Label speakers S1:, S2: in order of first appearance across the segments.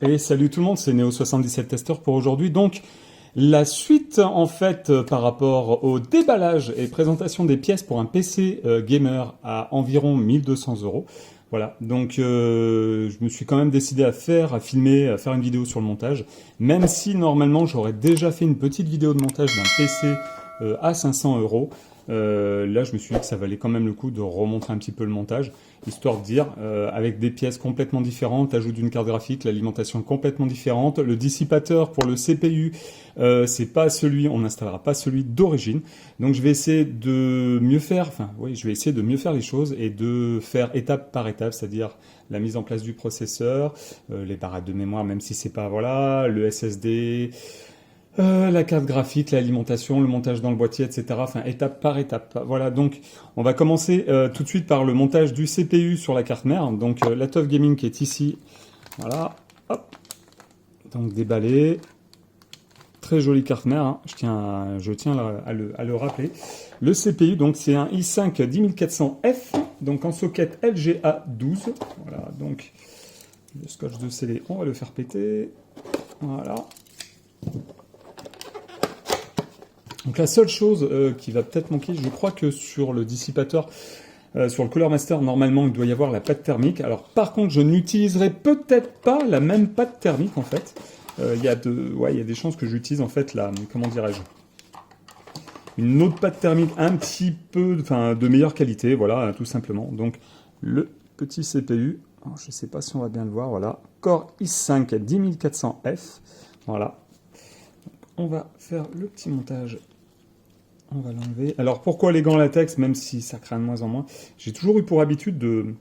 S1: Et salut tout le monde, c'est Neo77Tester pour aujourd'hui. Donc, la suite, en fait, par rapport au déballage et présentation des pièces pour un PC gamer à environ 1200 €. Voilà, donc je me suis quand même décidé à filmer, à faire une vidéo sur le montage, même si normalement j'aurais déjà fait une petite vidéo de montage d'un PC à 500 €. Là, je me suis dit que ça valait quand même le coup de remontrer un petit peu le montage, histoire de dire, avec des pièces complètement différentes, l'ajout d'une carte graphique, l'alimentation complètement différente, le dissipateur pour le CPU, c'est pas celui, on n'installera pas celui d'origine. Donc, je vais essayer de mieux faire, je vais essayer de mieux faire les choses et de faire étape par étape, c'est-à-dire la mise en place du processeur, les barrettes de mémoire, même si c'est pas, voilà, le SSD. La carte graphique, l'alimentation, le montage dans le boîtier, etc. Enfin, étape par étape. Voilà, donc on va commencer tout de suite par le montage du CPU sur la carte mère. Donc la TUF Gaming qui est ici. Voilà, hop. Donc déballé. Très jolie carte mère, hein. Je tiens à le rappeler. Le CPU, donc c'est un i5 10400F, donc en socket LGA 12. Voilà, donc le scotch de scellé, on va le faire péter. Voilà. Donc la seule chose qui va peut-être manquer, je crois que sur le dissipateur, sur le Cooler Master, normalement il doit y avoir la pâte thermique. Alors par contre, je n'utiliserai peut-être pas la même pâte thermique en fait. Il y a des chances que j'utilise en fait comment dirais-je, une autre pâte thermique un petit peu, de meilleure qualité, voilà, tout simplement. Donc le petit CPU, alors, je ne sais pas si on va bien le voir, voilà, Core i5 10400F, voilà. On va faire le petit montage. On va l'enlever. Alors pourquoi les gants latex, même si ça craint de moins en moins? J'ai toujours eu pour habitude de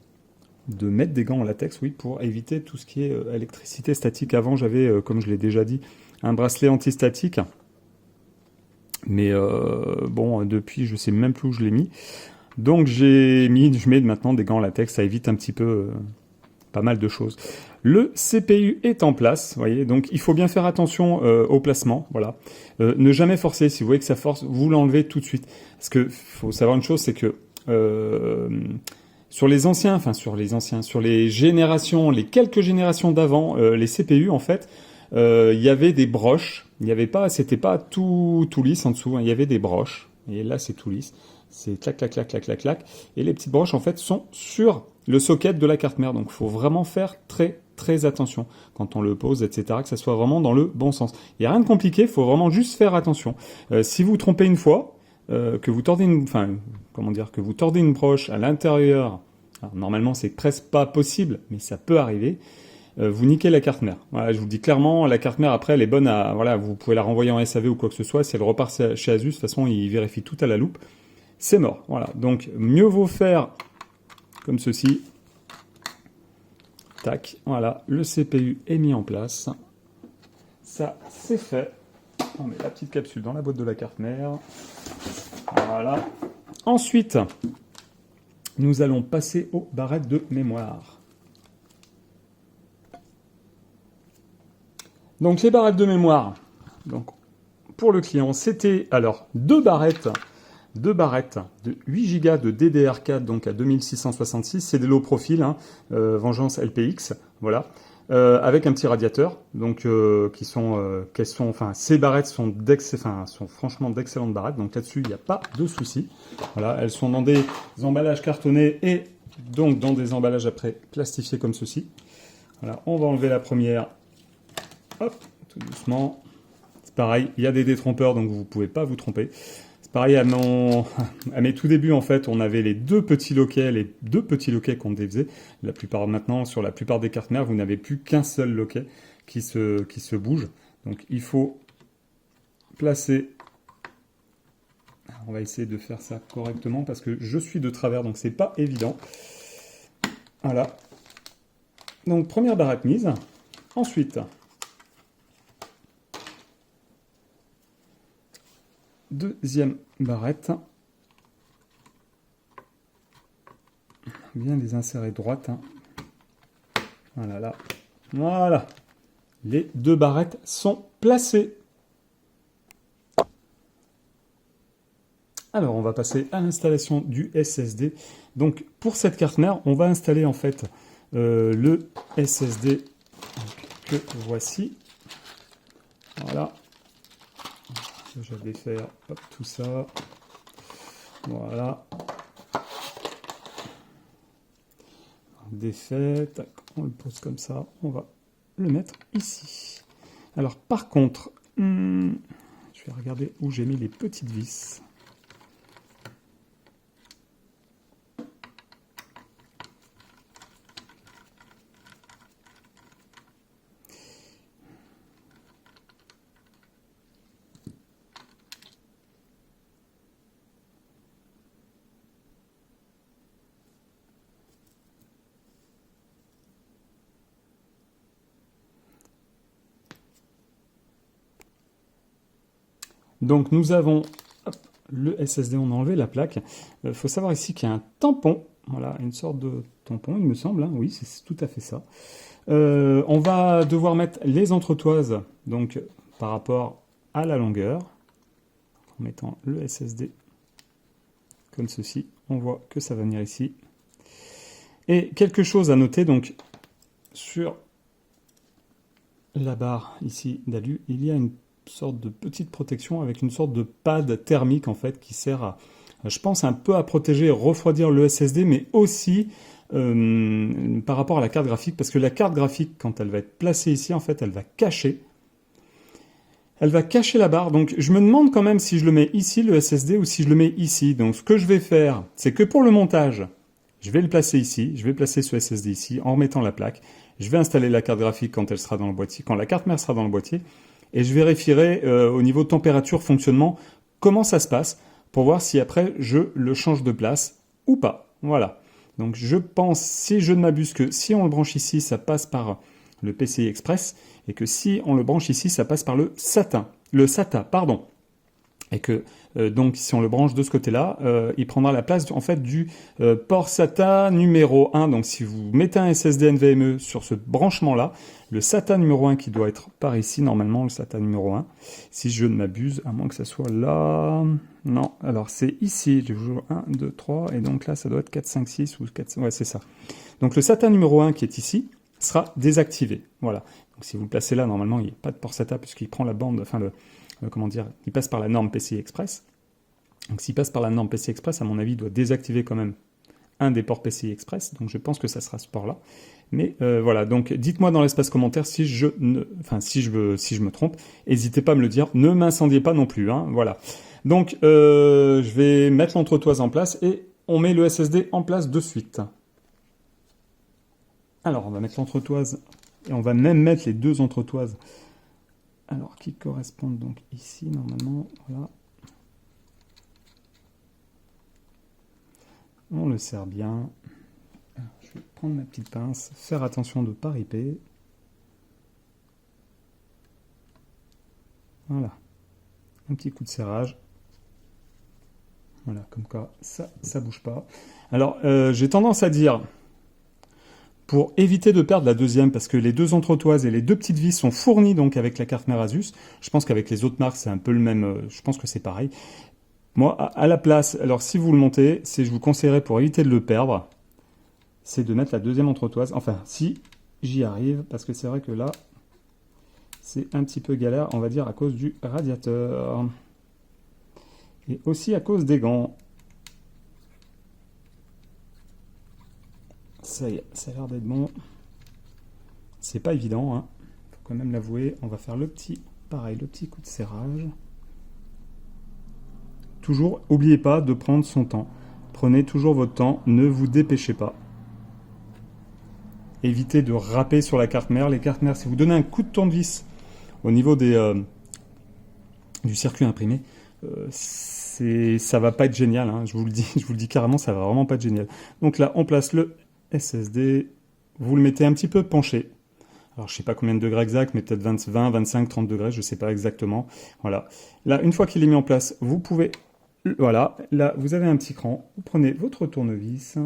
S1: mettre des gants en latex, oui, pour éviter tout ce qui est électricité statique. Avant, j'avais, comme je l'ai déjà dit, un bracelet antistatique. Mais bon, depuis, je sais même plus où je l'ai mis. Donc je mets maintenant des gants en latex, ça évite un petit peu pas mal de choses. Le CPU est en place, vous voyez, donc il faut bien faire attention au placement, voilà. Ne jamais forcer, si vous voyez que ça force, vous l'enlevez tout de suite. Parce que faut savoir une chose, c'est que sur les générations, les quelques générations d'avant, les CPU en fait, il y avait des broches, c'était pas tout lisse en dessous, hein, il y avait des broches, et là c'est tout lisse. C'est clac, clac, clac, clac, clac, clac. Et les petites broches, en fait, sont sur le socket de la carte mère. Donc, il faut vraiment faire très, très attention quand on le pose, etc., que ça soit vraiment dans le bon sens. Il n'y a rien de compliqué, il faut vraiment juste faire attention. Si vous vous trompez une fois, que vous tordez une broche à l'intérieur, alors, normalement, c'est presque pas possible, mais ça peut arriver, vous niquez la carte mère. Voilà, je vous le dis clairement, la carte mère, après, elle est bonne à, voilà, vous pouvez la renvoyer en SAV ou quoi que ce soit. Si elle repart chez Asus, de toute façon, ils vérifient tout à la loupe. C'est mort, voilà. Donc, mieux vaut faire comme ceci. Tac, voilà, le CPU est mis en place. Ça, c'est fait. On met la petite capsule dans la boîte de la carte mère. Voilà. Ensuite, nous allons passer aux barrettes de mémoire. Donc, les barrettes de mémoire, donc, pour le client, c'était alors deux barrettes de 8 Go de DDR4, donc à 2666, c'est des low profil, hein, Vengeance LPX, voilà, avec un petit radiateur, donc ces barrettes sont franchement d'excellentes barrettes, donc là-dessus il n'y a pas de souci. Voilà, elles sont dans des emballages cartonnés et donc dans des emballages après plastifiés comme ceci. Voilà, on va enlever la première, hop, tout doucement. C'est pareil, il y a des détrompeurs, donc vous ne pouvez pas vous tromper. Pareil, à mes tout débuts, en fait, on avait les deux petits loquets qu'on défaisait. Maintenant, sur la plupart des cartes mères, vous n'avez plus qu'un seul loquet qui se bouge. Donc, il faut placer. On va essayer de faire ça correctement parce que je suis de travers, donc c'est pas évident. Voilà. Donc, première barrette mise. Ensuite, deuxième barrette. Bien les insérer droite. Hein. Voilà, là. Voilà. Les deux barrettes sont placées. Alors, on va passer à l'installation du SSD. Donc, pour cette carte mère, on va installer en fait le SSD que voici. Voilà. Je vais faire hop, tout ça. Voilà. Défait. Tac, on le pose comme ça. On va le mettre ici. Alors, par contre, je vais regarder où j'ai mis les petites vis. Donc nous avons hop, le SSD, on a enlevé la plaque. Il faut savoir ici qu'il y a un tampon, voilà, une sorte de tampon, il me semble, hein. Oui, c'est tout à fait ça. On va devoir mettre les entretoises, donc par rapport à la longueur, en mettant le SSD comme ceci. On voit que ça va venir ici. Et quelque chose à noter, donc sur la barre ici d'alu, il y a une sorte de petite protection avec une sorte de pad thermique en fait qui sert à, je pense, un peu à protéger et refroidir le SSD, mais aussi par rapport à la carte graphique, parce que la carte graphique, quand elle va être placée ici, en fait, elle va cacher la barre. Donc je me demande quand même si je le mets ici, le SSD, ou si je le mets ici. Donc ce que je vais faire, c'est que pour le montage, je vais le placer ici, je vais placer ce SSD ici en remettant la plaque. Je vais installer la carte graphique quand elle sera dans le boîtier, quand la carte mère sera dans le boîtier, et je vérifierai au niveau température, fonctionnement, comment ça se passe, pour voir si après je le change de place ou pas. Voilà. Donc je pense, si je ne m'abuse, que si on le branche ici, ça passe par le PCI Express, et que si on le branche ici, ça passe par le SATA, pardon. Et que donc si on le branche de ce côté-là, il prendra la place en fait du port SATA numéro 1. Donc si vous mettez un SSD NVMe sur ce branchement-là, le SATA numéro 1 qui doit être par ici, normalement le SATA numéro 1, si je ne m'abuse, à moins que ça soit là... Non, alors c'est ici, je joue 1, 2, 3, et donc là ça doit être 4, 5, 6 ou 4... Ouais, c'est ça. Donc le SATA numéro 1 qui est ici sera désactivé. Voilà. Donc si vous le placez là, normalement il n'y a pas de port SATA puisqu'il prend la bande, enfin comment dire, il passe par la norme PCI Express. Donc s'il passe par la norme PCI Express, à mon avis, il doit désactiver quand même un des ports PCI Express. Donc je pense que ça sera ce port-là. Mais voilà, donc dites-moi dans l'espace commentaire si je me trompe. N'hésitez pas à me le dire. Ne m'incendiez pas non plus. Hein, voilà. Donc je vais mettre l'entretoise en place et on met le SSD en place de suite. Alors on va mettre l'entretoise et on va même mettre les deux entretoises. Alors, qui correspondent donc ici, normalement, voilà. On le serre bien. Alors, je vais prendre ma petite pince, faire attention de ne pas riper. Voilà. Un petit coup de serrage. Voilà, comme quoi, ça bouge pas. Alors, j'ai tendance à dire... Pour éviter de perdre la deuxième, parce que les deux entretoises et les deux petites vis sont fournies donc avec la carte mère Asus. Je pense qu'avec les autres marques, c'est un peu le même. Je pense que c'est pareil. Moi, à la place, alors si vous le montez, je vous conseillerais pour éviter de le perdre, c'est de mettre la deuxième entretoise. Enfin, si j'y arrive, parce que c'est vrai que là, c'est un petit peu galère, on va dire, à cause du radiateur. Et aussi à cause des gants. Ça y est, ça a l'air d'être bon. C'est pas évident, hein. Faut quand même l'avouer. On va faire le petit coup de serrage. Toujours, n'oubliez pas de prendre son temps. Prenez toujours votre temps, ne vous dépêchez pas. Évitez de râper sur la carte mère. Les cartes mères, si vous donnez un coup de tournevis au niveau du circuit imprimé, ça va pas être génial, hein. Je vous le dis carrément, ça va vraiment pas être génial. Donc là, on place le SSD, vous le mettez un petit peu penché. Alors je sais pas combien de degrés exact, mais peut-être 20, 25, 30 degrés, je sais pas exactement. Voilà. Là, une fois qu'il est mis en place, vous pouvez... Voilà, là, vous avez un petit cran. Vous prenez votre tournevis.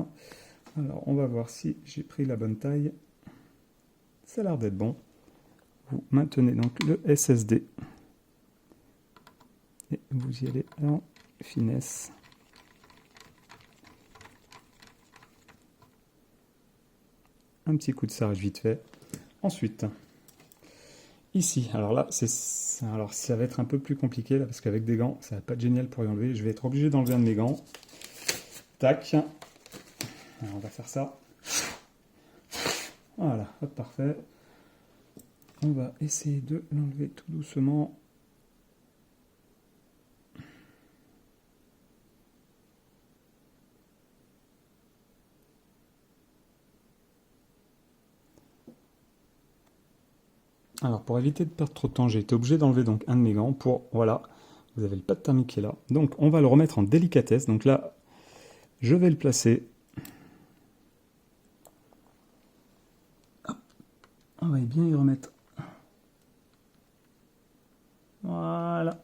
S1: Alors, on va voir si j'ai pris la bonne taille. Ça a l'air d'être bon. Vous maintenez donc le SSD. Et vous y allez en finesse. Un petit coup de serrage vite fait. Ensuite, ici. Alors là, alors ça va être un peu plus compliqué là, parce qu'avec des gants, ça va pas être génial pour y enlever. Je vais être obligé d'enlever un de mes gants. Tac. Alors, on va faire ça. Voilà, hop, parfait. On va essayer de l'enlever tout doucement. Alors, pour éviter de perdre trop de temps, j'ai été obligé d'enlever donc un de mes gants pour, voilà, vous avez le pad thermique qui est là. Donc, on va le remettre en délicatesse. Donc là, je vais le placer. Hop. On va bien y remettre. Voilà.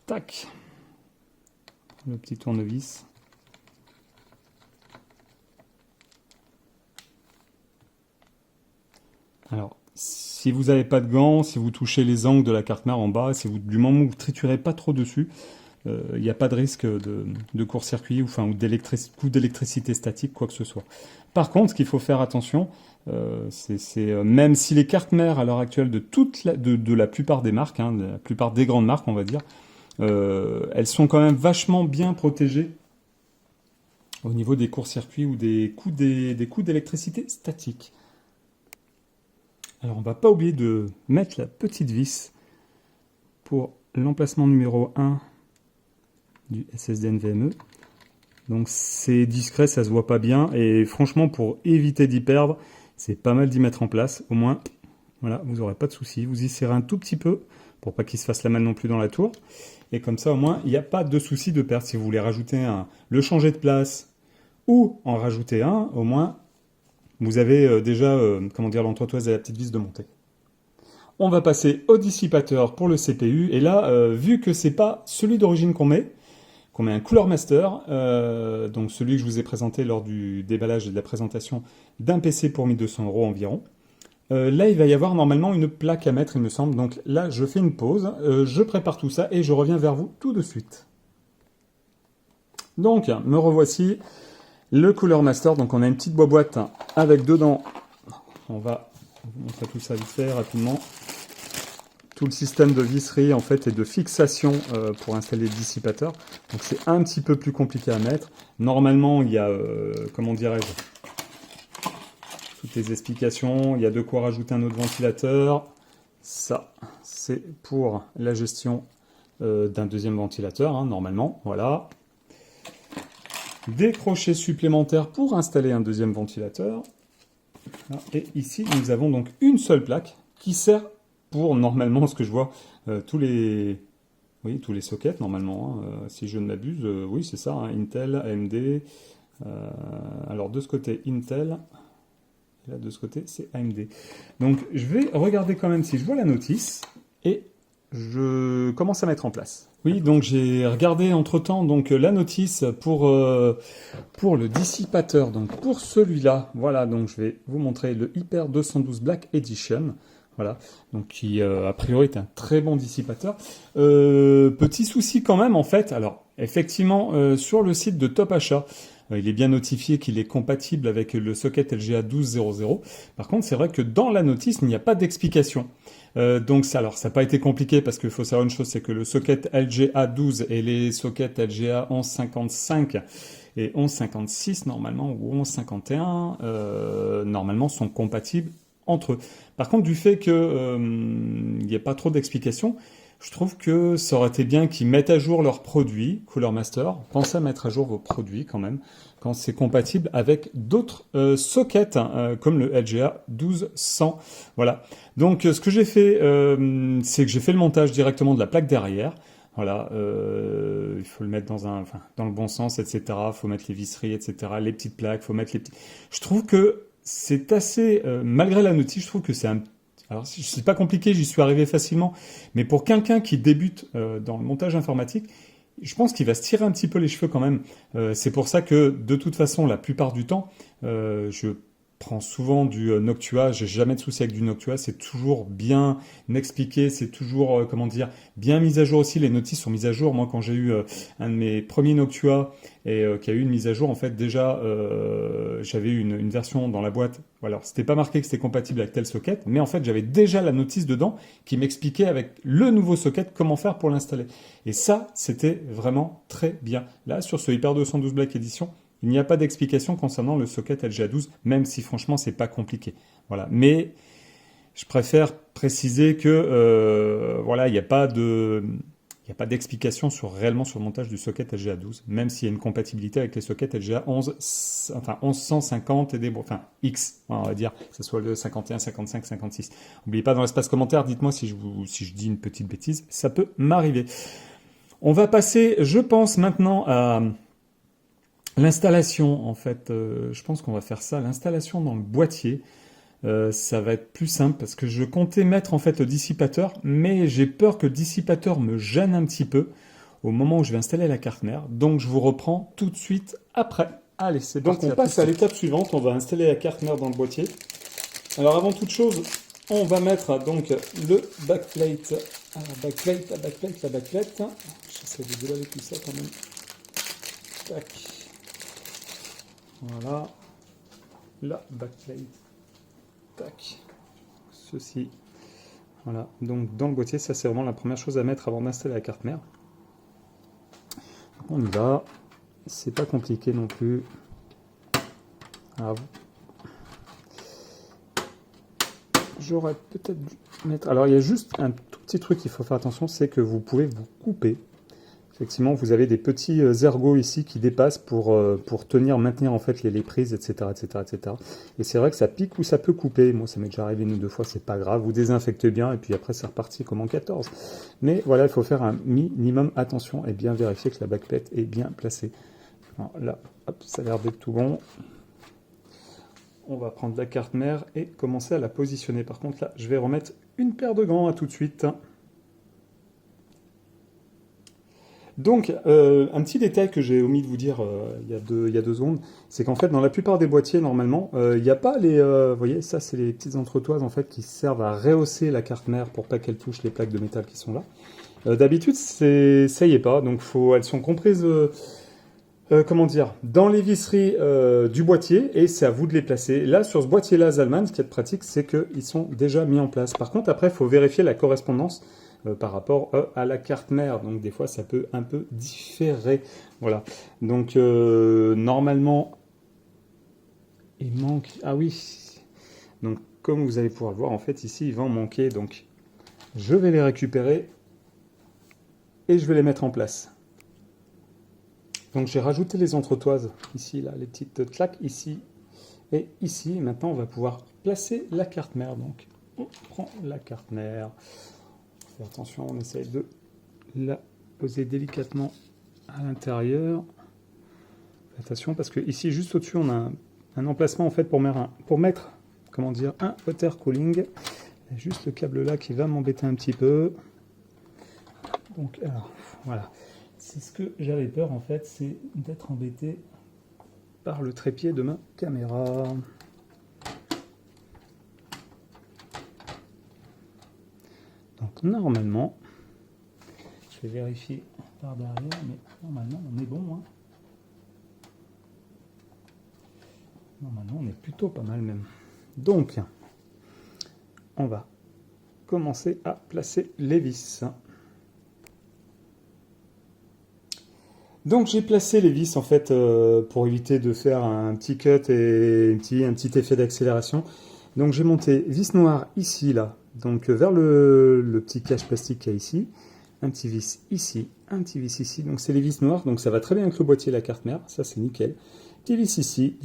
S1: Tac. Le petit tournevis. Alors, si vous n'avez pas de gants, si vous touchez les angles de la carte mère en bas, du moment où vous ne triturez pas trop dessus, il n'y a pas de risque de court-circuit ou d'électricité statique, quoi que ce soit. Par contre, ce qu'il faut faire attention, même si les cartes mères à l'heure actuelle de la plupart des marques, de la plupart des grandes marques, on va dire, elles sont quand même vachement bien protégées au niveau des courts-circuits ou des coups d'électricité statique. Alors, on ne va pas oublier de mettre la petite vis pour l'emplacement numéro 1 du SSD NVMe. Donc, c'est discret, ça se voit pas bien. Et franchement, pour éviter d'y perdre, c'est pas mal d'y mettre en place. Au moins, voilà, vous n'aurez pas de soucis. Vous y serrez un tout petit peu pour pas qu'il se fasse la malle non plus dans la tour. Et comme ça, au moins, il n'y a pas de souci de perdre. Si vous voulez rajouter le changer de place ou en rajouter un, au moins, vous avez déjà l'entretoise et la petite vis de montée. On va passer au dissipateur pour le CPU. Et là, vu que c'est pas celui d'origine qu'on met un Cooler Master, donc celui que je vous ai présenté lors du déballage et de la présentation d'un PC pour 1200 € environ. Là, il va y avoir normalement une plaque à mettre, il me semble. Donc là, je fais une pause, je prépare tout ça et je reviens vers vous tout de suite. Donc, me revoici. Le Cooler Master, donc on a une petite boîte avec dedans, on va vous montrer tout ça vite fait, rapidement. Tout le système de visserie en fait et de fixation pour installer le dissipateur. Donc c'est un petit peu plus compliqué à mettre. Normalement, il y a, comment dirais-je, toutes les explications. Il y a de quoi rajouter un autre ventilateur. Ça, c'est pour la gestion d'un deuxième ventilateur, normalement. Voilà. Des crochets supplémentaires pour installer un deuxième ventilateur. Et ici, nous avons donc une seule plaque qui sert pour, normalement, ce que je vois, tous les sockets, normalement. Si je ne m'abuse, oui, c'est ça, Intel, AMD. Alors, de ce côté, Intel. Et là, de ce côté, c'est AMD. Donc, je vais regarder quand même si je vois la notice. Et je commence à mettre en place. Oui, donc j'ai regardé entre-temps donc la notice pour le dissipateur. Donc pour celui-là, voilà, donc je vais vous montrer le Hyper 212 Black Edition. Voilà, donc qui a priori est un très bon dissipateur. Petit souci quand même en fait. Alors effectivement sur le site de Top Achat, il est bien notifié qu'il est compatible avec le socket LGA 1200. Par contre, c'est vrai que dans la notice, il n'y a pas d'explication. Donc ça n'a pas été compliqué parce qu'il faut savoir une chose, c'est que le socket LGA 12 et les sockets LGA 1155 et 1156 normalement ou 1151 normalement sont compatibles entre eux. Par contre, du fait que il n'y ait pas trop d'explications, je trouve que ça aurait été bien qu'ils mettent à jour leurs produits, Cooler Master. Pensez à mettre à jour vos produits quand même, quand c'est compatible avec d'autres sockets, comme le LGA 1200. Voilà. Donc ce que j'ai fait, c'est que j'ai fait le montage directement de la plaque derrière. Voilà, il faut le mettre dans le bon sens, etc. Il faut mettre les visseries, etc. Les petites plaques, il faut mettre les petits... Je trouve que c'est assez... malgré la notice, je trouve que c'est un... Alors, c'est pas compliqué, j'y suis arrivé facilement. Mais pour quelqu'un qui débute dans le montage informatique, je pense qu'il va se tirer un petit peu les cheveux quand même. C'est pour ça que, de toute façon, la plupart du temps, je prends souvent du Noctua, j'ai jamais de souci avec du Noctua, c'est toujours bien expliqué, c'est toujours, comment dire, bien mis à jour aussi, les notices sont mises à jour. Moi, quand j'ai eu un de mes premiers Noctua et qui a eu une mise à jour, en fait, déjà, j'avais eu une version dans la boîte. Voilà, alors, c'était pas marqué que c'était compatible avec tel socket, mais en fait, j'avais déjà la notice dedans qui m'expliquait avec le nouveau socket comment faire pour l'installer. Et ça, c'était vraiment très bien. Là, sur ce Hyper 212 Black Edition, il n'y a pas d'explication concernant le socket LGA12, même si franchement, c'est pas compliqué. Voilà. Mais je préfère préciser que voilà, il n'y a pas d'explication réellement sur le montage du socket LGA12, même s'il y a une compatibilité avec les sockets LGA 11, enfin 1150 et enfin X, on va dire, que ce soit le 51, 55, 56. N'oubliez pas dans l'espace commentaire, dites-moi si je dis une petite bêtise, ça peut m'arriver. On va passer, je pense maintenant à l'installation. En fait, je pense qu'on va faire ça, l'installation dans le boîtier. Ça va être plus simple parce que je comptais mettre en fait le dissipateur, mais j'ai peur que le dissipateur me gêne un petit peu au moment où je vais installer la carte mère. Donc je vous reprends tout de suite après. Allez, c'est parti. Donc on passe à l'étape suivante, on va installer la carte mère dans le boîtier. Alors avant toute chose, on va mettre donc le backplate. Alors la backplate. J'essaie de déballer tout ça quand même. Tac. Voilà. La backplate. Tac. Ceci. Voilà. Donc dans le boîtier, ça c'est vraiment la première chose à mettre avant d'installer la carte mère. On y va. C'est pas compliqué non plus. Alors, j'aurais peut-être dû mettre... Alors il y a juste un tout petit truc qu'il faut faire attention, c'est que vous pouvez vous couper. Effectivement, vous avez des petits ergots ici qui dépassent pour maintenir en fait les prises, etc., etc., etc. Et c'est vrai que ça pique ou ça peut couper. Moi, ça m'est déjà arrivé une ou deux fois, c'est pas grave. Vous désinfectez bien et puis après, c'est reparti comme en 14. Mais voilà, il faut faire un minimum attention et bien vérifier que la backplate est bien placée. Alors là, hop, ça a l'air d'être tout bon. On va prendre la carte mère et commencer à la positionner. Par contre, là, je vais remettre une paire de gants à tout de suite. Donc, un petit détail que j'ai omis de vous dire il y a deux secondes, c'est qu'en fait, dans la plupart des boîtiers, normalement, il n'y a pas les... vous voyez, ça, c'est les petites entretoises en fait, qui servent à rehausser la carte mère pour pas qu'elle touche les plaques de métal qui sont là. D'habitude, ça y est pas, donc elles sont comprises... comment dire, dans les visseries du boîtier, et c'est à vous de les placer. Là, sur ce boîtier-là, Zalman, ce qui est pratique, c'est qu'ils sont déjà mis en place. Par contre, après, il faut vérifier la correspondance par rapport à la carte mère. Donc, des fois, ça peut un peu différer. Voilà. Donc, normalement, il manque... Ah oui. Donc, comme vous allez pouvoir le voir, en fait, ici, il va en manquer. Donc, je vais les récupérer et je vais les mettre en place. Donc j'ai rajouté les entretoises, ici, là, les petites claques, ici et ici. Maintenant, on va pouvoir placer la carte mère. Donc, on prend la carte mère. Fais attention, on essaye de la poser délicatement à l'intérieur. Attention, parce que ici, juste au-dessus, on a un emplacement en fait pour mettre comment dire, un water cooling. Il y a juste le câble là qui va m'embêter un petit peu. Donc, alors, voilà. C'est ce que j'avais peur en fait, c'est d'être embêté par le trépied de ma caméra. Donc normalement, je vais vérifier par derrière, mais normalement on est bon. Hein. Normalement on est plutôt pas mal même. Donc, on va commencer à placer les vis. Donc j'ai placé les vis en fait pour éviter de faire un petit cut et un petit effet d'accélération. Donc j'ai monté vis noire ici, là, donc vers le petit cache plastique qu'il y a ici, un petit vis ici, un petit vis ici, donc c'est les vis noires, donc ça va très bien avec le boîtier et la carte mère, ça c'est nickel. Petit vis ici,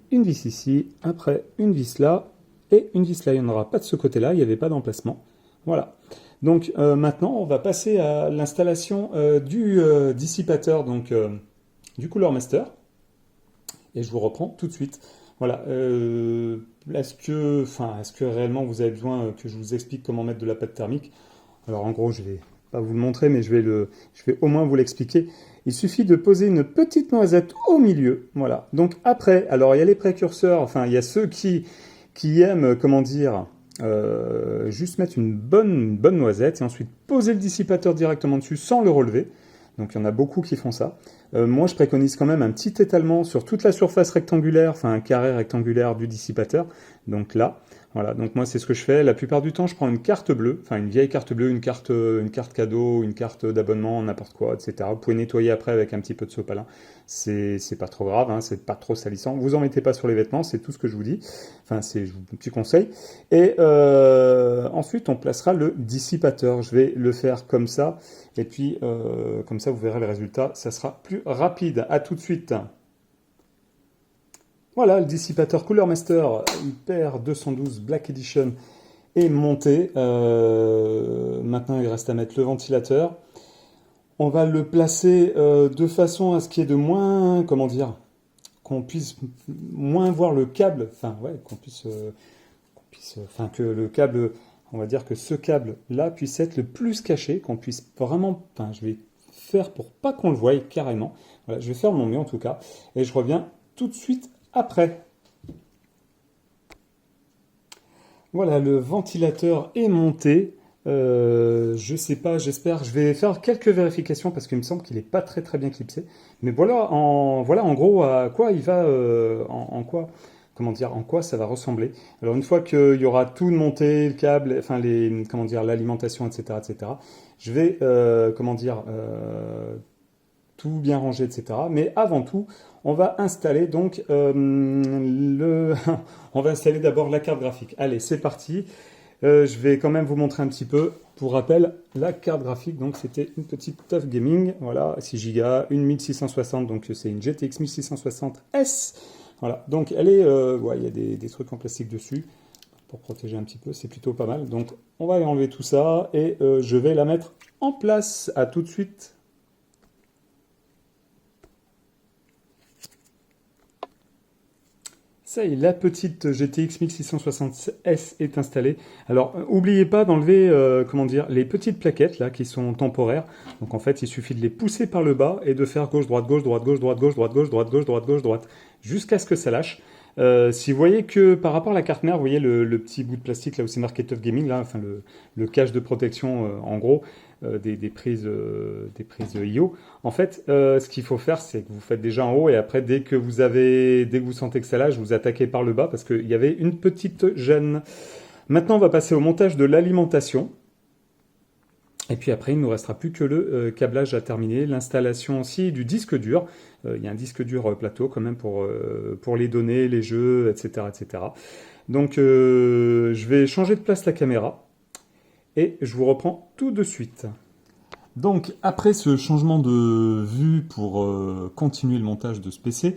S1: une vis ici, après une vis là, et une vis là, il n'y en aura pas de ce côté-là, il n'y avait pas d'emplacement. Voilà. Donc maintenant, on va passer à l'installation du dissipateur, donc du Cooler Master. Et je vous reprends tout de suite. Voilà. Est-ce que réellement vous avez besoin que je vous explique comment mettre de la pâte thermique? Alors en gros, je vais pas vous le montrer, mais je vais au moins vous l'expliquer. il suffit de poser une petite noisette au milieu, voilà. Donc après, alors il y a les précurseurs, enfin il y a ceux qui aiment, comment dire, juste mettre une bonne noisette et ensuite poser le dissipateur directement dessus sans le relever. Donc il y en a beaucoup qui font ça. Moi je préconise quand même un petit étalement sur toute la surface rectangulaire, enfin un carré rectangulaire du dissipateur. Donc là, voilà, donc moi c'est ce que je fais. La plupart du temps je prends une carte bleue, enfin une vieille carte bleue, une carte cadeau, une carte d'abonnement, n'importe quoi, etc. Vous pouvez nettoyer après avec un petit peu de sopalin. C'est pas trop grave, hein, c'est pas trop salissant. Vous en mettez pas sur les vêtements, c'est tout ce que je vous dis. Enfin c'est un petit conseil. Et ensuite on placera le dissipateur. Je vais le faire comme ça. Et puis comme ça vous verrez le résultat, ça sera plus rapide. À tout de suite. Voilà, le dissipateur Cooler Master Hyper 212 Black Edition est monté. Maintenant, il reste à mettre le ventilateur. On va le placer de façon à ce qu'il y ait de moins, comment dire, qu'on puisse moins voir le câble. Enfin, ouais, enfin, que le câble, on va dire que ce câble-là puisse être le plus caché, qu'on puisse vraiment, enfin, je vais faire pour pas qu'on le voie carrément. Voilà, je vais faire mon mieux en tout cas. Et je reviens tout de suite après. Voilà, le ventilateur est monté. Je sais pas, j'espère. Je vais faire quelques vérifications parce qu'il me semble qu'il n'est pas très bien clipsé. Mais voilà en gros à quoi il va, en quoi, comment dire, en quoi ça va ressembler. Alors une fois qu'il y aura tout monté, le câble, enfin les, comment dire, l'alimentation, etc., je vais, comment dire, tout bien rangé, etc. Mais avant tout, on va installer donc on va installer d'abord la carte graphique. Allez, c'est parti. Je vais quand même vous montrer un petit peu. Pour rappel, la carte graphique, donc c'était une petite TUF Gaming, voilà, 6 Go, une 1660, donc c'est une GTX 1660S. Voilà, donc elle est, ouais, il y a des trucs en plastique dessus pour protéger un petit peu, c'est plutôt pas mal. Donc on va enlever tout ça et je vais la mettre en place. À tout de suite. Ça y est, la petite GTX 1660S est installée. Alors, n'oubliez pas d'enlever, comment dire, les petites plaquettes là qui sont temporaires. Donc en fait, il suffit de les pousser par le bas et de faire gauche, droite, gauche, droite, gauche, droite, gauche, droite, gauche, droite, gauche, droite, gauche, droite, jusqu'à ce que ça lâche. Si vous voyez que par rapport à la carte mère, vous voyez le petit bout de plastique là où c'est marqué TUF Gaming, là, enfin le cache de protection en gros, des prises IO. En fait, ce qu'il faut faire, c'est que vous faites déjà en haut et après, dès que vous sentez que ça lâche, vous attaquez par le bas parce qu'il y avait une petite gêne. Maintenant, on va passer au montage de l'alimentation. Et puis après, il ne nous restera plus que le câblage à terminer, l'installation aussi du disque dur. Il y a un disque dur plateau quand même pour les données, les jeux, etc., etc. Donc, je vais changer de place la caméra et je vous reprends tout de suite. Donc, après ce changement de vue pour continuer le montage de ce PC,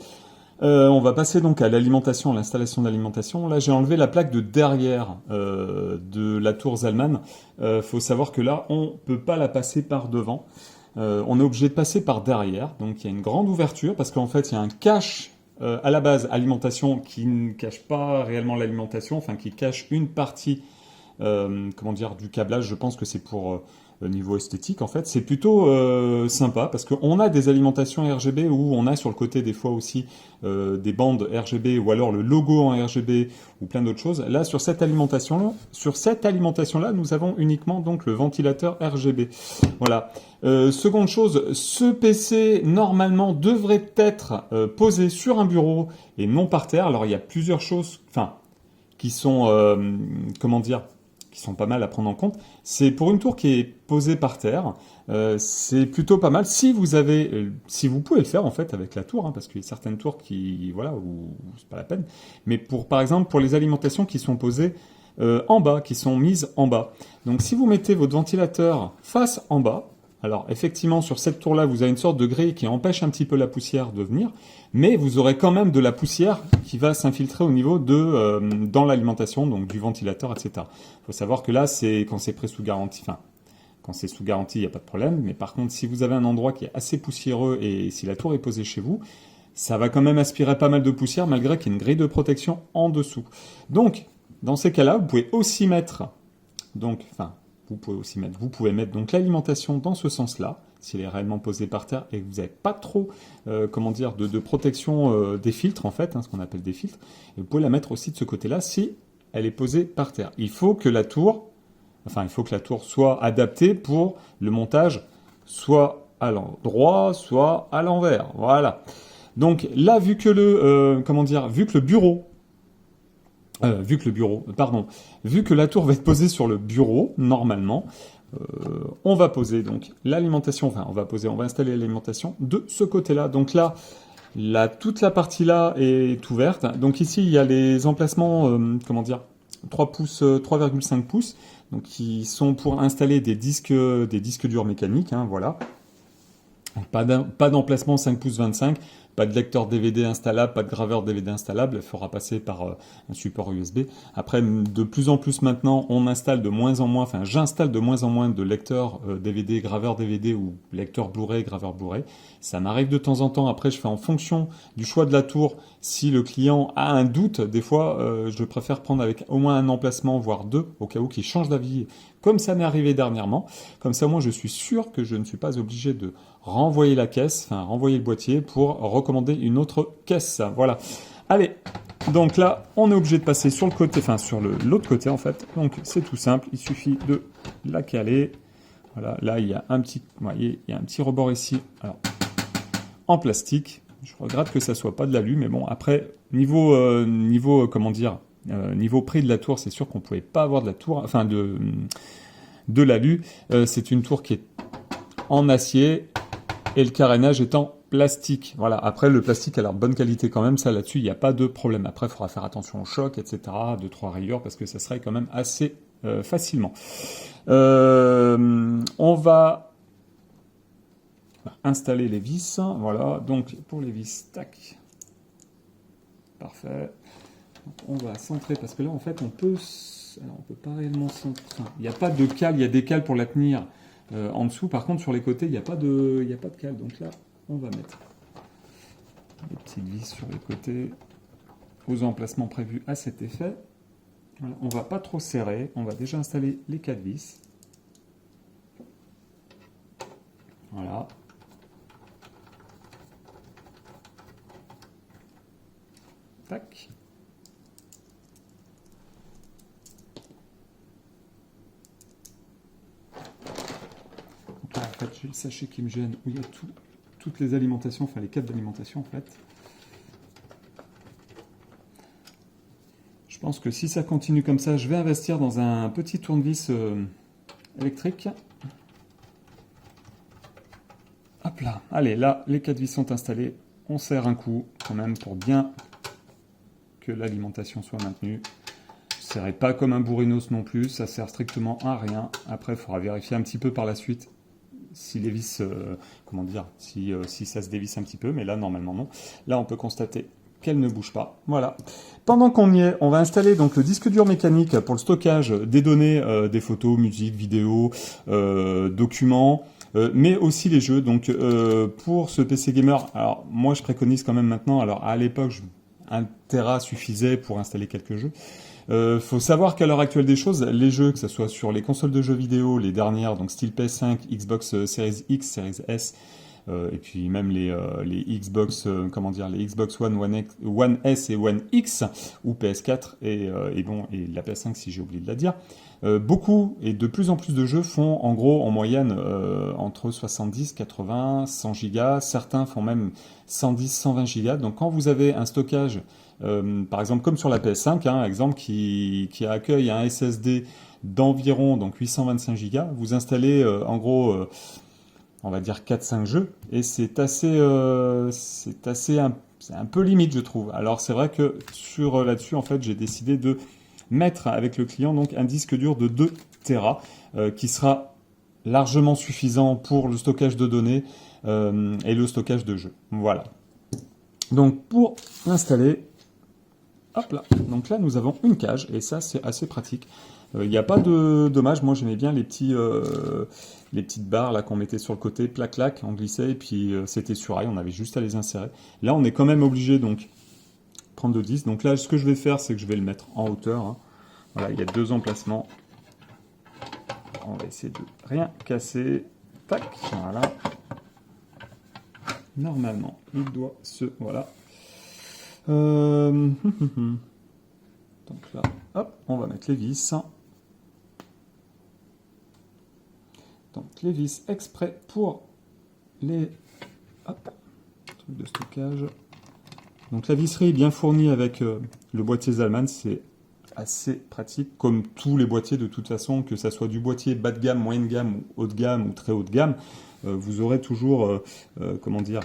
S1: on va passer donc à l'alimentation, l'installation d'alimentation. Là, j'ai enlevé la plaque de derrière de la tour Zalman. Faut savoir que là, on peut pas la passer par devant. On est obligé de passer par derrière. Donc, il y a une grande ouverture parce qu'en fait, il y a un cache à la base alimentation qui ne cache pas réellement l'alimentation, enfin qui cache une partie, comment dire, du câblage. Je pense que c'est pour niveau esthétique, en fait, c'est plutôt sympa parce qu'on a des alimentations RGB où on a sur le côté des fois aussi des bandes RGB ou alors le logo en RGB ou plein d'autres choses. Là, sur cette alimentation-là, nous avons uniquement donc le ventilateur RGB. Voilà. Seconde chose, ce PC normalement devrait être posé sur un bureau et non par terre. Alors, il y a plusieurs choses, enfin, qui sont, comment dire, qui sont pas mal à prendre en compte. C'est pour une tour qui est posée par terre, c'est plutôt pas mal. Si vous pouvez le faire en fait avec la tour, hein, parce qu'il y a certaines tours qui, voilà, où c'est pas la peine. Mais par exemple, pour les alimentations qui sont posées en bas, qui sont mises en bas. Donc si vous mettez votre ventilateur face en bas, alors effectivement sur cette tour-là, vous avez une sorte de grille qui empêche un petit peu la poussière de venir, mais vous aurez quand même de la poussière qui va s'infiltrer au niveau dans l'alimentation, donc du ventilateur, etc. Il faut savoir que là, c'est quand c'est sous garantie, enfin, quand c'est sous garantie, il n'y a pas de problème, mais par contre, si vous avez un endroit qui est assez poussiéreux et si la tour est posée chez vous, ça va quand même aspirer pas mal de poussière malgré qu'il y ait une grille de protection en dessous. Donc, dans ces cas-là, vous pouvez mettre donc l'alimentation dans ce sens-là. s'il est réellement posé par terre et que vous n'avez pas trop, comment dire, de protection des filtres, en fait, hein, ce qu'on appelle des filtres. Et vous pouvez la mettre aussi de ce côté-là si elle est posée par terre. Il faut que la tour soit adaptée pour le montage, soit à l'endroit, soit à l'envers. Voilà. Donc là, vu que le bureau, vu que la tour va être posée sur le bureau, normalement, on va poser donc l'alimentation, on va installer l'alimentation de ce côté-là. Donc là, toute la partie là est ouverte. Donc ici, il y a les emplacements, 3 pouces, 3,5 pouces, donc qui sont pour installer des disques durs mécaniques, hein, voilà. Pas d'emplacement 5 pouces 25, pas de lecteur DVD installable, pas de graveur DVD installable, il faudra passer par un support USB. Après, de plus en plus maintenant, j'installe de moins en moins de lecteurs DVD, graveurs DVD ou lecteurs Blu-ray, graveurs Blu-ray. Ça m'arrive de temps en temps, après je fais en fonction du choix de la tour. Si le client a un doute, des fois je préfère prendre avec au moins un emplacement, voire deux, au cas où qu'il change d'avis, comme ça m'est arrivé dernièrement. Comme ça, moi je suis sûr que je ne suis pas obligé de renvoyer le boîtier pour recommander une autre caisse. Voilà. Allez, donc là, on est obligé de passer sur le côté, sur l'autre côté en fait. Donc c'est tout simple, il suffit de la caler. Voilà, là il y a un petit, vous voyez, il y a un petit rebord ici, alors en plastique. Je regrette que ça soit pas de l'alu, mais bon, après niveau prix de la tour, c'est sûr qu'on pouvait pas avoir de la tour, de l'alu. C'est une tour qui est en acier et le carénage est en plastique. Voilà. Après, le plastique a l'air de bonne qualité quand même. Ça, là-dessus, il n'y a pas de problème. Après, il faudra faire attention au choc, etc. 2-3 rayures parce que ça serait quand même assez facilement. On va installer les vis. Voilà. Donc, pour les vis, tac. Parfait. Donc, on va centrer parce que là, en fait, on peut pas réellement centrer. Il n'y a pas de cale. Il y a des cales pour la tenir. En dessous, par contre, sur les côtés, il n'y a pas de cale. Donc là, on va mettre des petites vis sur les côtés aux emplacements prévus à cet effet. Voilà, on ne va pas trop serrer. On va déjà installer les 4 vis. Voilà. Tac. En fait, j'ai le sachet qui me gêne où il y a toutes les alimentations, les câbles d'alimentation en fait. Je pense que si ça continue comme ça, je vais investir dans un petit tournevis électrique. Hop là, allez, là, les 4 vis sont installés. On serre un coup quand même pour bien que l'alimentation soit maintenue. Ne serrez pas comme un bourrinos non plus, ça sert strictement à rien. Après, il faudra vérifier un petit peu par la suite si les vis, si ça se dévisse un petit peu, mais là, normalement, non. Là, on peut constater qu'elle ne bouge pas. Voilà. Pendant qu'on y est, on va installer donc le disque dur mécanique pour le stockage des données, des photos, musique, vidéos, documents, mais aussi les jeux. Donc, pour ce PC gamer, alors moi, je préconise quand même maintenant, alors à l'époque, 1 Tera suffisait pour installer quelques jeux. Faut savoir qu'à l'heure actuelle des choses, les jeux, que ce soit sur les consoles de jeux vidéo, les dernières, donc style PS5, Xbox Series X, Series S, et puis même les Xbox, les Xbox One S et One X, ou PS4 et la PS5 si j'ai oublié de la dire. Beaucoup et de plus en plus de jeux font en gros en moyenne entre 70, 80, 100 gigas, certains font même 110, 120 gigas. Donc quand vous avez un stockage, par exemple comme sur la PS5, exemple qui accueille un SSD d'environ donc 825 gigas, vous installez en gros on va dire 4-5 jeux et c'est un peu limite je trouve. Alors c'est vrai que là-dessus en fait j'ai décidé de mettre avec le client donc un disque dur de 2 Tera qui sera largement suffisant pour le stockage de données et le stockage de jeux. Voilà. Donc pour l'installer, hop là. Donc là nous avons une cage et ça c'est assez pratique. Il n'y a pas de dommage. Moi j'aimais bien les petites barres là qu'on mettait sur le côté, clac, on glissait et puis c'était sur rail, on avait juste à les insérer. Là on est quand même obligé donc prendre le disque. Donc là, ce que je vais faire, c'est que je vais le mettre en hauteur. Hein. Voilà, il y a 2 emplacements. On va essayer de rien casser. Tac, voilà. Normalement, il doit se... Voilà. Donc là, hop, on va mettre les vis. Donc les vis exprès pour les... Hop, truc de stockage. Donc la visserie est bien fournie avec le boîtier Zalman, c'est assez pratique, comme tous les boîtiers de toute façon, que ça soit du boîtier bas de gamme, moyenne gamme, ou haut de gamme, ou très haut de gamme, vous aurez toujours, comment dire,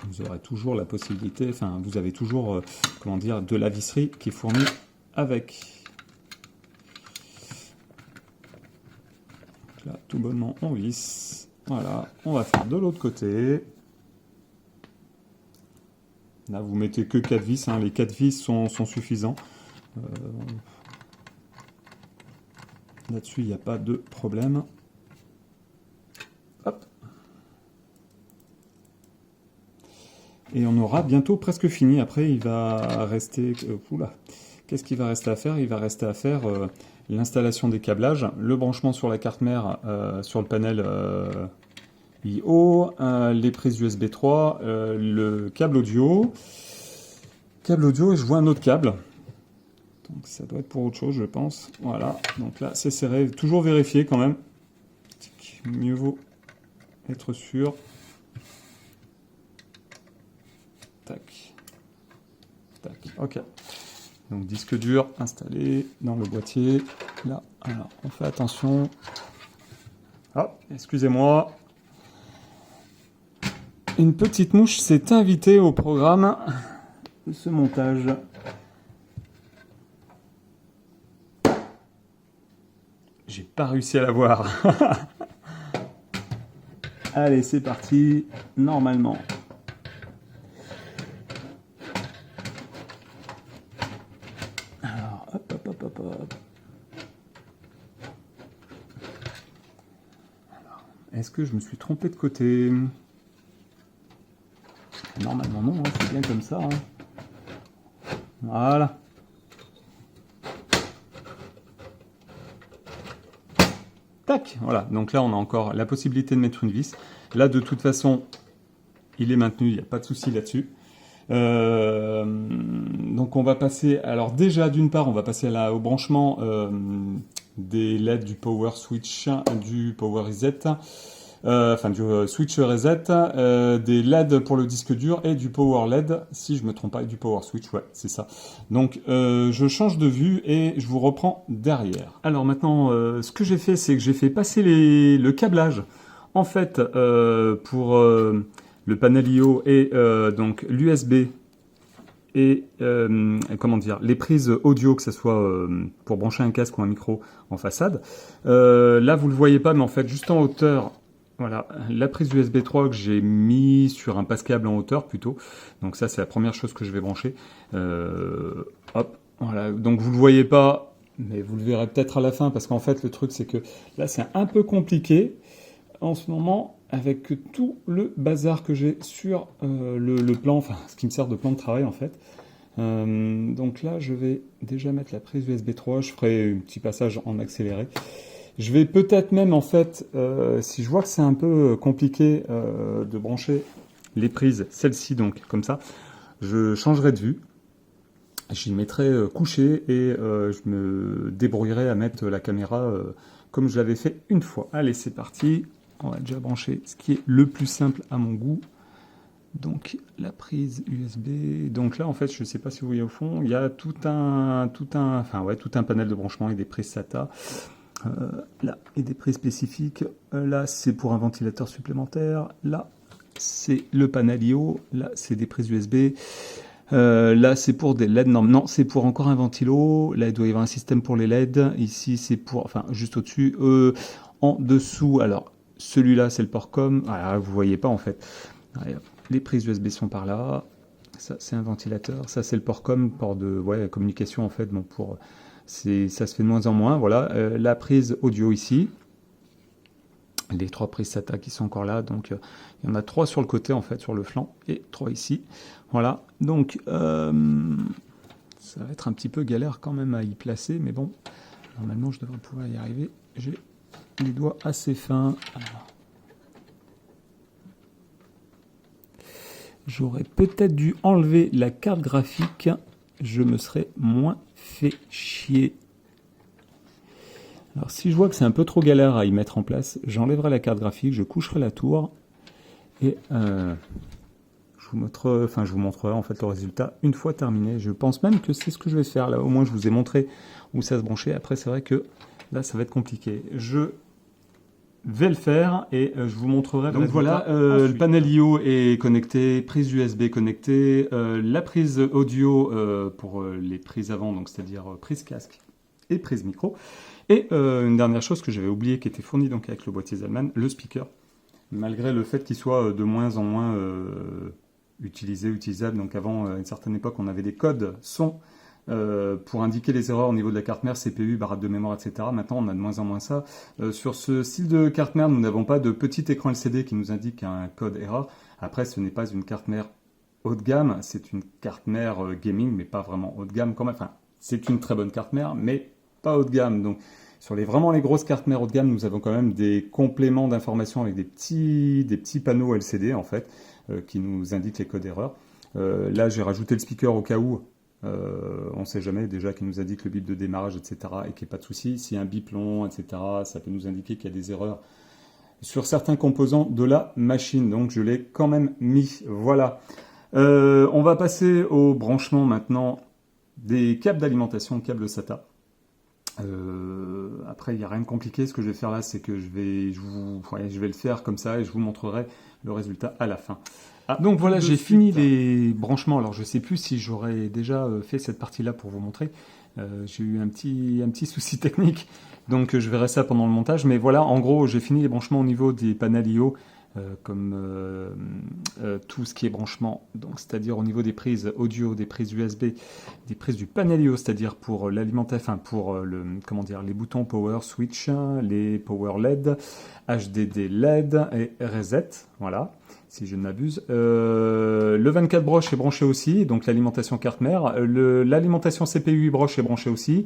S1: vous aurez toujours la possibilité, enfin vous avez toujours, comment dire, de la visserie qui est fournie avec. Donc là, tout bonnement, on visse. Voilà, on va faire de l'autre côté. Là, vous mettez que 4 vis, hein. Les 4 vis sont suffisants. Là-dessus, il n'y a pas de problème. Hop. Et on aura bientôt presque fini. Après, il va rester... oula. Qu'est-ce qu'il va rester à faire? Il va rester à faire l'installation des câblages, le branchement sur la carte mère, sur le panel I/O, les prises USB 3, le câble audio. Câble audio, et je vois un autre câble. Donc ça doit être pour autre chose, je pense. Voilà, donc là c'est serré. Toujours vérifier quand même. Mieux vaut être sûr. Tac. Tac, ok. Donc disque dur installé dans le boîtier. Là, alors on fait attention. Ah, excusez-moi. Une petite mouche s'est invitée au programme de ce montage. J'ai pas réussi à la voir. Allez, c'est parti. Normalement. Alors, hop, hop, hop, hop, hop. Alors, est-ce que je me suis trompé de côté? Normalement non, hein, c'est bien comme ça. Hein. Voilà. Tac, voilà. Donc là, on a encore la possibilité de mettre une vis. Là, de toute façon, il est maintenu, il n'y a pas de souci là-dessus. Donc on va passer, alors déjà d'une part, on va passer au branchement des LED du Power Switch, du Power Reset. Enfin du switch reset, des LED pour le disque dur et du power LED, si je me trompe pas, et du power switch, ouais, c'est ça. Donc je change de vue et je vous reprends derrière. Alors maintenant, ce que j'ai fait, c'est que j'ai fait passer le câblage, en fait, pour le panel I/O et donc l'USB et comment dire, les prises audio, que ce soit pour brancher un casque ou un micro en façade. Là, vous le voyez pas, mais en fait, juste en hauteur, voilà, la prise USB 3 que j'ai mis sur un passe-câble en hauteur plutôt. Donc ça, c'est la première chose que je vais brancher. Hop, voilà. Donc vous le voyez pas, mais vous le verrez peut-être à la fin, parce qu'en fait, le truc, c'est que là, c'est un peu compliqué en ce moment, avec tout le bazar que j'ai sur le plan, enfin, ce qui me sert de plan de travail, en fait. Donc là, je vais déjà mettre la prise USB 3. Je ferai un petit passage en accéléré. Je vais peut-être même, en fait, si je vois que c'est un peu compliqué de brancher les prises, celle-ci donc, comme ça, je changerai de vue, j'y mettrai couché et je me débrouillerai à mettre la caméra comme je l'avais fait une fois. Allez, c'est parti, on va déjà brancher ce qui est le plus simple à mon goût. Donc la prise USB, donc là en fait je ne sais pas si vous voyez au fond, il y a tout un panel de branchement et des prises SATA. Là, et des prises spécifiques. Là, c'est pour un ventilateur supplémentaire. Là, c'est le panel I/O. Là, c'est des prises USB. Là, c'est pour des LED. Non, c'est pour encore un ventilo. Là, il doit y avoir un système pour les LED. Ici, c'est pour... Enfin, juste au-dessus. En dessous, alors, celui-là, c'est le port com. Ah, vous voyez pas, en fait. Allez, les prises USB sont par là. Ça, c'est un ventilateur. Ça, c'est le port com, port de communication, en fait, bon, pour... Ça se fait de moins en moins, voilà. La prise audio ici, les 3 prises SATA qui sont encore là, donc il y en a 3 sur le côté en fait, sur le flanc, et 3 ici, voilà. Donc ça va être un petit peu galère quand même à y placer, mais bon, normalement je devrais pouvoir y arriver. J'ai les doigts assez fins. Alors. J'aurais peut-être dû enlever la carte graphique, je me serais moins fait chier. Alors si je vois que c'est un peu trop galère à y mettre en place, j'enlèverai la carte graphique, je coucherai la tour et je vous montrerai en fait le résultat une fois terminé. Je pense même que c'est ce que je vais faire là. Au moins je vous ai montré où ça se branchait. Après c'est vrai que là ça va être compliqué. Je vais le faire et je vous montrerai. Donc voilà, le panel I/O est connecté, prise USB connectée, la prise audio pour les prises avant, donc c'est-à-dire prise casque et prise micro. Et une dernière chose que j'avais oublié qui était fournie donc avec le boîtier Zalman, le speaker. Malgré le fait qu'il soit de moins en moins utilisable. Donc avant, à une certaine époque, on avait des codes son pour indiquer les erreurs au niveau de la carte mère, CPU, barrette de mémoire, etc. Maintenant, on a de moins en moins ça. Sur ce style de carte mère, nous n'avons pas de petit écran LCD qui nous indique un code erreur. Après, ce n'est pas une carte mère haut de gamme, c'est une carte mère gaming, mais pas vraiment haut de gamme quand même. Enfin, c'est une très bonne carte mère, mais pas haut de gamme. Donc, sur vraiment les grosses cartes mères haut de gamme, nous avons quand même des compléments d'information avec des petits panneaux LCD, en fait, qui nous indiquent les codes erreurs. Là, j'ai rajouté le speaker au cas où. On ne sait jamais déjà qui nous indique le bip de démarrage, etc. et qu'il n'y ait pas de souci. S'il y a un bip long, etc., ça peut nous indiquer qu'il y a des erreurs sur certains composants de la machine. Donc je l'ai quand même mis. Voilà. On va passer au branchement maintenant des câbles d'alimentation, câbles SATA. Après, il n'y a rien de compliqué. Ce que je vais faire là, c'est que je vais le faire comme ça et je vous montrerai le résultat à la fin. Donc voilà, j'ai fini les branchements. Alors je ne sais plus si j'aurais déjà fait cette partie-là pour vous montrer. J'ai eu un petit souci technique, donc je verrai ça pendant le montage. Mais voilà, en gros, j'ai fini les branchements au niveau des panels I/O, comme tout ce qui est branchement, donc c'est-à-dire au niveau des prises audio, des prises USB, des prises du panel I/O, c'est-à-dire pour l'alimentaire, pour les boutons power switch, les power LED, HDD LED et reset, voilà. Si je ne m'abuse. Le 24 broche est branché aussi, donc l'alimentation carte mère. L'alimentation CPU broche est branchée aussi.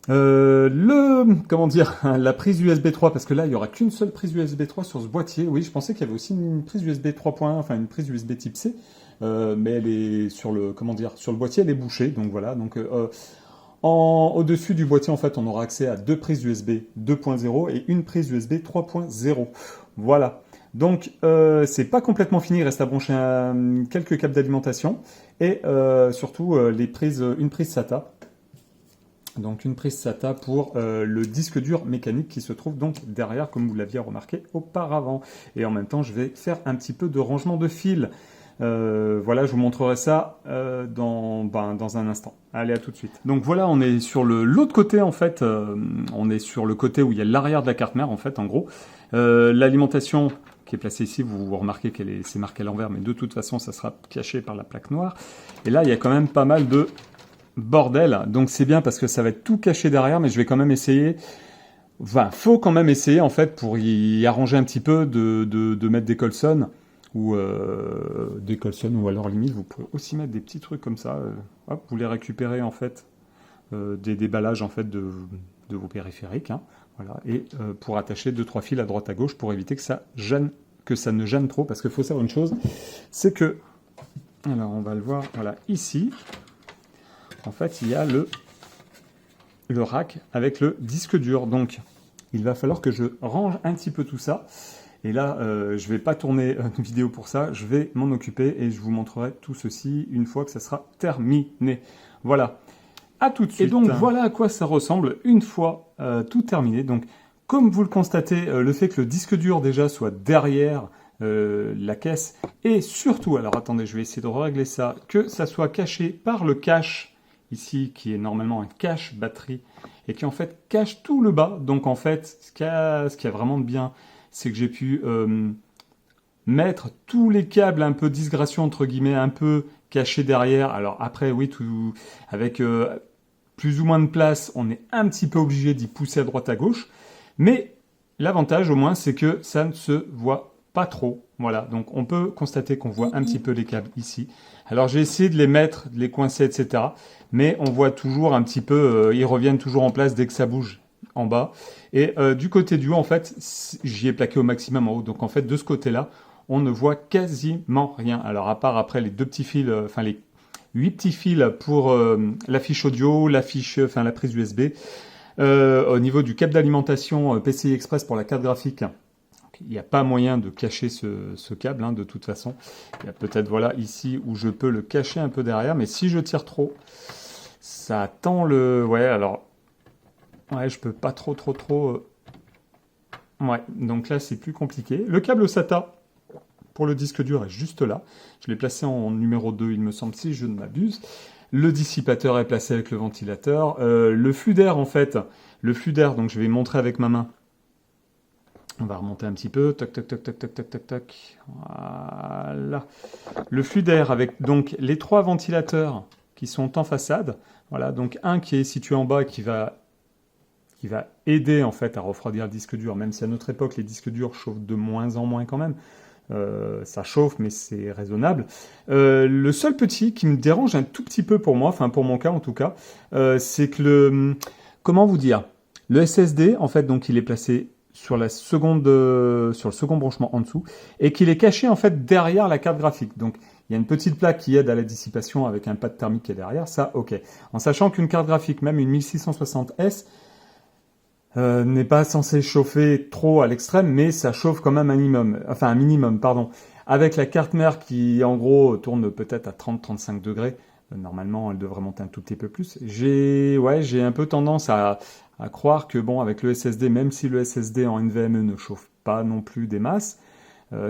S1: La prise USB 3, parce que là, il n'y aura qu'une seule prise USB 3 sur ce boîtier. Oui, je pensais qu'il y avait aussi une prise USB 3.1, enfin une prise USB type C, mais elle est sur le boîtier, elle est bouchée. Donc voilà. Donc au-dessus du boîtier, en fait, on aura accès à deux prises USB 2.0 et une prise USB 3.0. Voilà. Donc, c'est pas complètement fini, il reste à brancher quelques câbles d'alimentation et surtout une prise SATA. Donc, une prise SATA pour le disque dur mécanique qui se trouve donc derrière, comme vous l'aviez remarqué auparavant. Et en même temps, je vais faire un petit peu de rangement de fil. Voilà, je vous montrerai ça dans un instant. Allez, à tout de suite. Donc voilà, on est sur l'autre côté en fait. On est sur le côté où il y a l'arrière de la carte mère en fait, en gros. L'alimentation qui est placée ici, vous remarquez c'est marqué à l'envers, mais de toute façon, ça sera caché par la plaque noire. Et là, il y a quand même pas mal de bordel. Donc c'est bien parce que ça va être tout caché derrière, mais je vais quand même essayer. Enfin, faut quand même essayer en fait pour y arranger un petit peu de mettre des Colson. Ou ou alors limite vous pouvez aussi mettre des petits trucs comme ça, hop, vous les récupérez en fait des déballages en fait de vos périphériques, hein, voilà, et pour attacher 2-3 fils à droite à gauche pour éviter que ça ne gêne trop, parce qu'il faut savoir une chose, c'est que, alors on va le voir, voilà, ici, en fait il y a le rack avec le disque dur, donc il va falloir que je range un petit peu tout ça. Et là, je ne vais pas tourner une vidéo pour ça, je vais m'en occuper et je vous montrerai tout ceci une fois que ça sera terminé. Voilà, à tout de suite. Et donc voilà à quoi ça ressemble une fois tout terminé. Donc comme vous le constatez, le fait que le disque dur déjà soit derrière la caisse et surtout, alors attendez, je vais essayer de régler ça, que ça soit caché par le cache ici qui est normalement un cache batterie et qui en fait cache tout le bas. Donc en fait, ce qu'il y a vraiment de bien, c'est que j'ai pu mettre tous les câbles un peu disgracieux, entre guillemets, un peu cachés derrière. Alors après, oui, tout avec plus ou moins de place, on est un petit peu obligé d'y pousser à droite à gauche. Mais l'avantage, au moins, c'est que ça ne se voit pas trop. Voilà, donc on peut constater qu'on voit un petit peu les câbles ici. Alors j'ai essayé de les mettre, de les coincer, etc. Mais on voit toujours un petit peu, ils reviennent toujours en place dès que ça bouge en bas. Et du côté du haut, en fait, j'y ai plaqué au maximum en haut. Donc en fait, de ce côté-là, on ne voit quasiment rien. Alors à part après les deux petits fils, enfin les 8 petits fils pour la fiche audio, la prise USB. Au niveau du câble d'alimentation PCI Express pour la carte graphique, il n'y a pas moyen de cacher ce câble, hein, de toute façon. Il y a peut-être, voilà, ici où je peux le cacher un peu derrière, mais si je tire trop, ça tend le... Ouais, alors... Ouais, je peux pas trop... Ouais, donc là, c'est plus compliqué. Le câble SATA pour le disque dur est juste là. Je l'ai placé en numéro 2, il me semble, si je ne m'abuse. Le dissipateur est placé avec le ventilateur. Le flux d'air, en fait, donc je vais montrer avec ma main. On va remonter un petit peu. Toc, toc, toc, toc, toc, toc, toc, toc. Voilà. Le flux d'air avec donc les 3 ventilateurs qui sont en façade. Voilà, donc un qui est situé en bas qui va aider en fait à refroidir le disque dur, même si à notre époque les disques durs chauffent de moins en moins quand même. Ça chauffe, mais c'est raisonnable. Le seul petit qui me dérange un tout petit peu pour moi, enfin pour mon cas en tout cas, c'est que comment vous dire, le SSD en fait, donc il est placé sur le second branchement en dessous, et qu'il est caché en fait derrière la carte graphique. Donc il y a une petite plaque qui aide à la dissipation avec un pad thermique qui est derrière, ça ok. En sachant qu'une carte graphique, même une 1660S, n'est pas censé chauffer trop à l'extrême, mais ça chauffe quand même un minimum, pardon. Avec la carte mère qui, en gros, tourne peut-être à 30-35 degrés, normalement, elle devrait monter un tout petit peu plus. J'ai un peu tendance à croire que, bon, avec le SSD, même si le SSD en NVMe ne chauffe pas non plus des masses,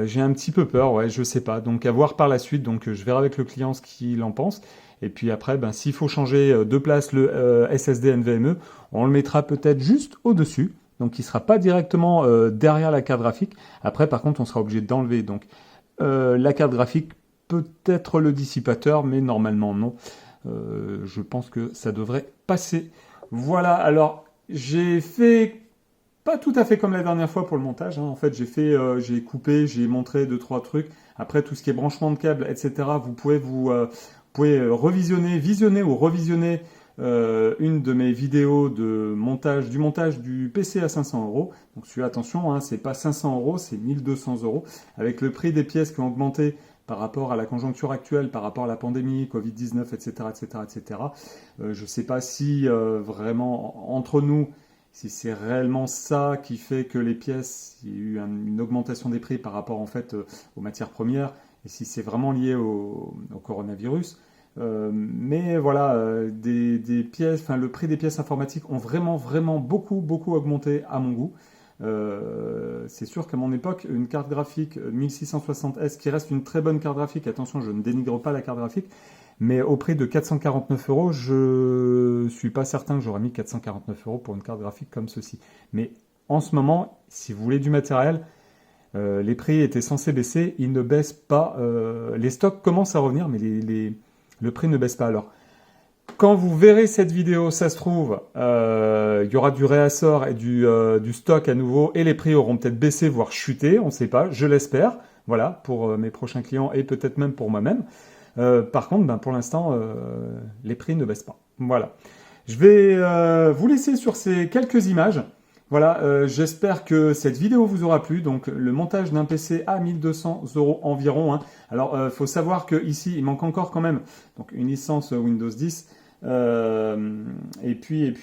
S1: j'ai un petit peu peur, ouais, je sais pas. Donc, à voir par la suite. Donc, je verrai avec le client ce qu'il en pense. Et puis après, ben, s'il faut changer de place le SSD NVMe, on le mettra peut-être juste au-dessus. Donc, il ne sera pas directement derrière la carte graphique. Après, par contre, on sera obligé d'enlever donc la carte graphique, peut-être le dissipateur, mais normalement non. Je pense que ça devrait passer. Voilà, alors j'ai fait pas tout à fait comme la dernière fois pour le montage, hein. En fait, j'ai coupé, j'ai montré 2-3 trucs. Après, tout ce qui est branchement de câbles, etc., vous pouvez visionner ou revisionner une de mes vidéos du montage du PC à 500 euros. Donc, attention, hein, c'est pas 500 euros, c'est 1200 euros. Avec le prix des pièces qui ont augmenté par rapport à la conjoncture actuelle, par rapport à la pandémie, Covid-19, etc., etc., etc. Je ne sais pas si vraiment, entre nous, si c'est réellement ça qui fait que les pièces, il y a eu une augmentation des prix par rapport en fait aux matières premières, et si c'est vraiment lié au coronavirus. Mais voilà, des pièces, enfin le prix des pièces informatiques ont vraiment beaucoup augmenté à mon goût. C'est sûr qu'à mon époque, une carte graphique 1660S, qui reste une très bonne carte graphique, attention, je ne dénigre pas la carte graphique, mais au prix de 449 euros, je suis pas certain que j'aurais mis 449 euros pour une carte graphique comme ceci. Mais en ce moment, si vous voulez du matériel, les prix étaient censés baisser, ils ne baissent pas. Les stocks commencent à revenir, mais le prix ne baisse pas. Alors, quand vous verrez cette vidéo, ça se trouve, il y aura du réassort et du stock à nouveau, et les prix auront peut-être baissé, voire chuté, on ne sait pas, je l'espère, voilà, pour mes prochains clients et peut-être même pour moi-même. Par contre, ben, pour l'instant, les prix ne baissent pas. Voilà. Je vais vous laisser sur ces quelques images. Voilà, j'espère que cette vidéo vous aura plu. Donc, le montage d'un PC à 1200 euros environ, hein. Alors, faut savoir que ici, il manque encore quand même donc une licence Windows 10. Et puis,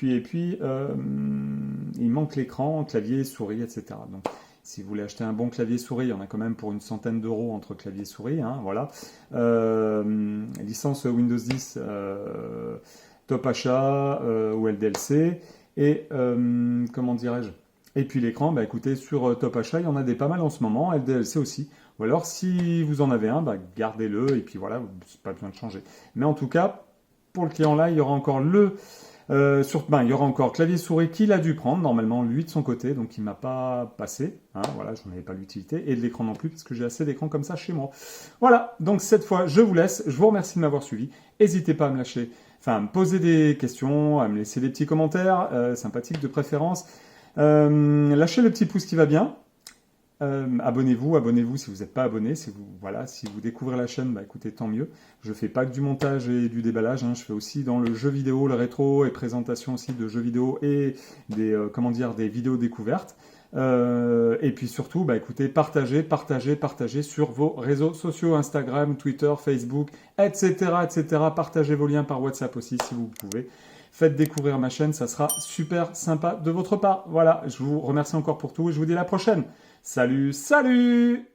S1: il manque l'écran, clavier, souris, etc. Donc, si vous voulez acheter un bon clavier souris, il y en a quand même pour une centaine d'euros entre clavier et souris, hein, voilà. Licence Windows 10, top achat ou LDLC. Et comment dirais-je? Et puis l'écran, bah écoutez, sur top achat, il y en a des pas mal en ce moment, LDLC aussi. Ou alors, si vous en avez un, bah, gardez-le et puis voilà, c'est pas besoin de changer. Mais en tout cas, pour le client là, il y aura encore il y aura encore clavier souris qu'il a dû prendre, normalement lui de son côté, donc il m'a pas passé, hein, voilà, j'en avais pas l'utilité, et de l'écran non plus, parce que j'ai assez d'écrans comme ça chez moi. Voilà, donc cette fois, je vous laisse, je vous remercie de m'avoir suivi, n'hésitez pas à me poser des questions, à me laisser des petits commentaires, sympathiques de préférence, lâchez le petit pouce qui va bien, abonnez-vous si vous n'êtes pas abonné. Si vous découvrez la chaîne, bah écoutez, tant mieux. Je fais pas que du montage et du déballage, hein, je fais aussi dans le jeu vidéo, le rétro et présentation aussi de jeux vidéo et des vidéos découvertes. Et puis surtout, bah, écoutez, partagez sur vos réseaux sociaux, Instagram, Twitter, Facebook, etc., etc. Partagez vos liens par WhatsApp aussi si vous pouvez. Faites découvrir ma chaîne, ça sera super sympa de votre part. Voilà, je vous remercie encore pour tout et je vous dis à la prochaine. Salut, salut!